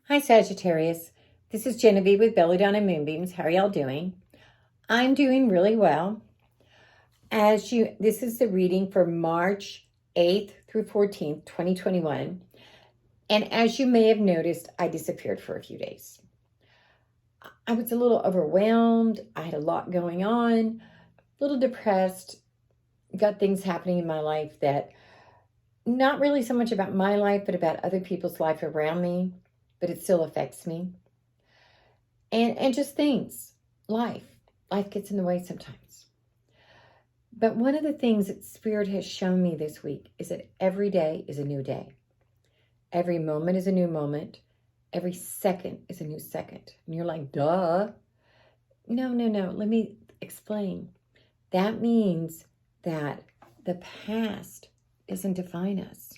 Hi, Sagittarius. This is Genevieve with Belladonna and Moonbeams. How are y'all doing? I'm doing really well. This is the reading for March 8th through 14th, 2021. And as you may have noticed, I disappeared for a few days. I was a little overwhelmed. I had a lot going on, a little depressed, got things happening in my life that not really so much about my life, but about other people's life around me, but it still affects me. And just things, life gets in the way sometimes. But one of the things that Spirit has shown me this week is that every day is a new day. Every moment is a new moment. Every second is a new second. And you're like, duh. No. Let me explain. That means that the past doesn't define us.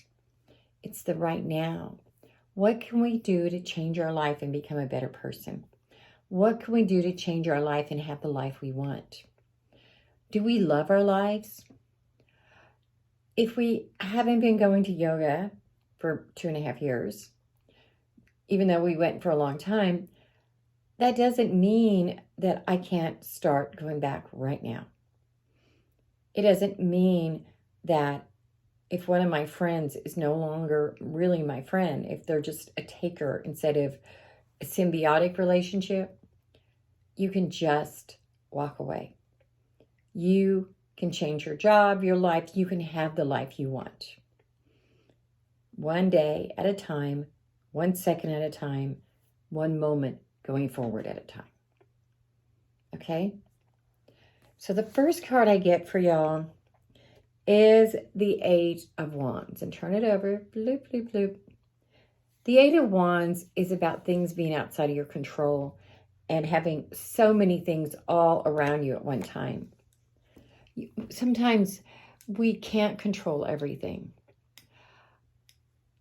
It's the right now. What can we do to change our life and become a better person? What can we do to change our life and have the life we want? Do we love our lives? If we haven't been going to yoga for 2.5 years, even though we went for a long time, that doesn't mean that I can't start going back right now. It doesn't mean that if one of my friends is no longer really my friend, if they're just a taker instead of a symbiotic relationship, you can just walk away. You can change your job, your life. You can have the life you want. One day at a time, 1 second at a time, one moment going forward at a time. Okay? So the first card I get for y'all is the Eight of Wands. And turn it over. Bloop, bloop, bloop. The Eight of Wands is about things being outside of your control and having so many things all around you at one time. Sometimes we can't control everything.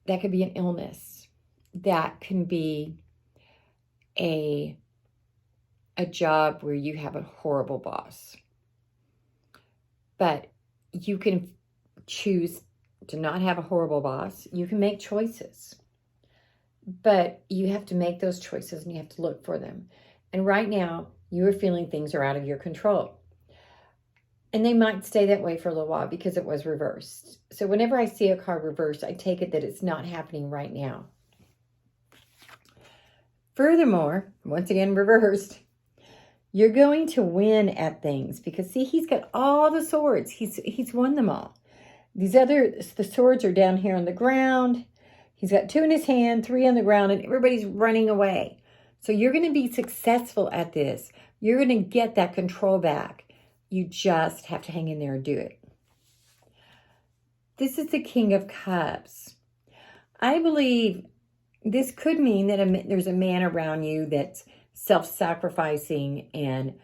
That could be an illness. That can be a job where you have a horrible boss. But you can choose to not have a horrible boss. You can make choices. But you have to make those choices and you have to look for them. And right now, you are feeling things are out of your control. And they might stay that way for a little while because it was reversed. So whenever I see a card reversed, I take it that it's not happening right now. Furthermore, once again reversed, you're going to win at things because see, he's got all the swords. He's won them all. The swords are down here on the ground. He's got 2 in his hand, 3 on the ground, and everybody's running away. So you're going to be successful at this. You're going to get that control back. You just have to hang in there and do it. This is the King of Cups. I believe this could mean that there's a man around you that's self-sacrificing and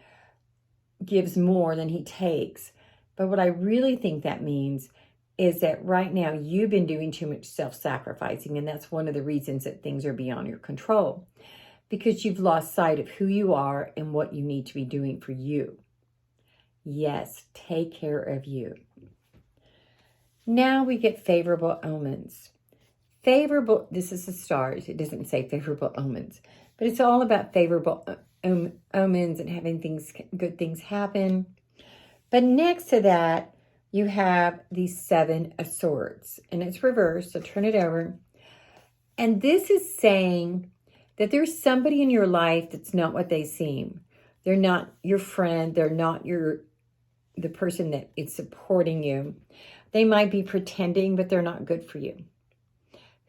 gives more than he takes. But what I really think that means is that right now you've been doing too much self-sacrificing, and that's one of the reasons that things are beyond your control. Because you've lost sight of who you are and what you need to be doing for you. Yes, take care of you. Now we get favorable omens. This is the stars. It doesn't say favorable omens, but it's all about favorable omens and having good things happen. But next to that, you have the 7 of Swords, and it's reversed, so turn it over. And this is saying that there's somebody in your life that's not what they seem. They're not your friend. They're not the person that is supporting you. They might be pretending, but they're not good for you.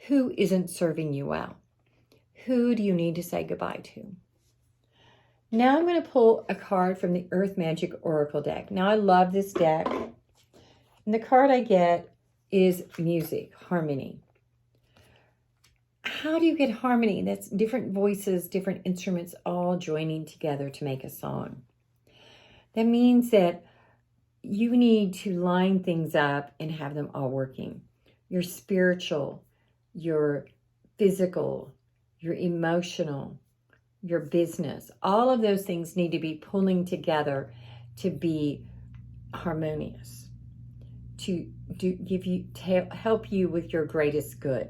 Who isn't serving you well? Who do you need to say goodbye to? Now I'm going to pull a card from the Earth Magic Oracle deck. Now I love this deck. And the card I get is music, harmony. How do you get harmony? That's different voices, different instruments all joining together to make a song. That means that you need to line things up and have them all working. Your spiritual, your physical, your emotional, your business, all of those things need to be pulling together to be harmonious, to help you with your greatest good.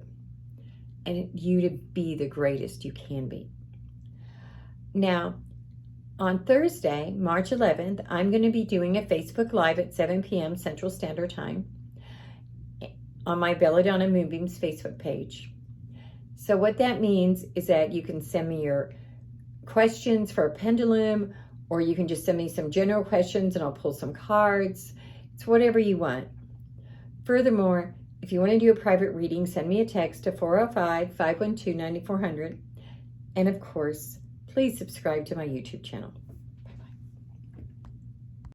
and you to be the greatest you can be. Now, on Thursday, March 11th, I'm going to be doing a Facebook Live at 7 p.m. Central Standard Time on my Belladonna and Moonbeams Facebook page. So what that means is that you can send me your questions for a pendulum, or you can just send me some general questions and I'll pull some cards. It's whatever you want. Furthermore, if you want to do a private reading, send me a text to 405-512-9400. And of course, please subscribe to my YouTube channel.